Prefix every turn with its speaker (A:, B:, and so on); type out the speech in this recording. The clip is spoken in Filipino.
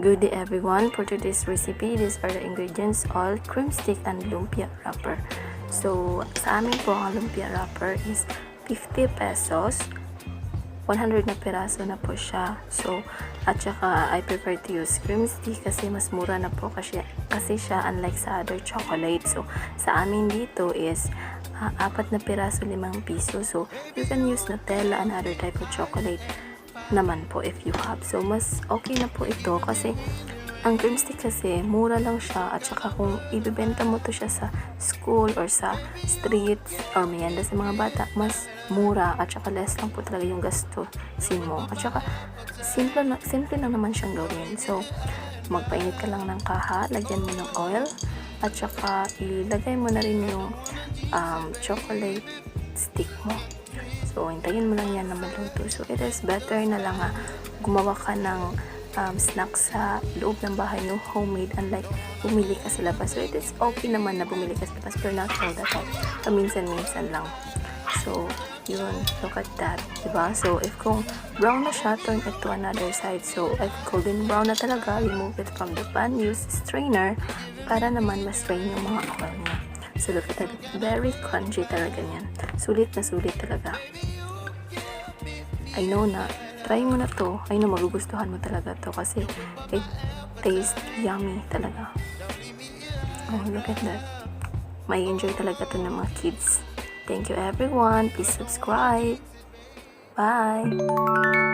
A: Good day everyone. For today's recipe, these are the ingredients: all cream stick and lumpia wrapper. So, sa amin po ang lumpia wrapper is 50 pesos. 100 na piraso na po siya. So, at saka I prefer to use cream stick kasi mas mura na po kasi siya, unlike sa other chocolate. So, sa amin dito is 4 na piraso, 5 piso. So, you can use Nutella and other type of chocolate naman po if you have. So, mas okay na po ito kasi ang cream stick kasi mura lang siya, at saka kung ibibenta mo to siya sa school or sa streets or merienda sa mga bata, mas mura at saka less lang po talaga yung gastusin mo, at saka simple lang naman siyang gawin. So, magpainit ka lang ng kaha, lagyan mo ng oil, at saka ilagay mo na rin yung chocolate stick mo. So, hintayin mo lang yan na maluto. So, it is better na lang gumawa ka ng snack sa loob ng bahay, no, homemade, unlike bumili ka sa labas. So, it is okay naman na bumili ka sa labas, pero not all the time. Paminsan-minsan lang. So, yun. Look at that. Diba? So, if kung brown na siya, turn it to another side. So, if golden brown na talaga, remove it from the pan. Use strainer para naman ma-strain yung mga oil niya. So, look at that. Very crunchy talaga niyan. Sulit na sulit talaga. I know na, try mo na to. I know magugustuhan mo talaga to kasi it tastes yummy talaga. Oh, look at that. May enjoy talaga to ng mga kids. Thank you everyone. Please subscribe. Bye!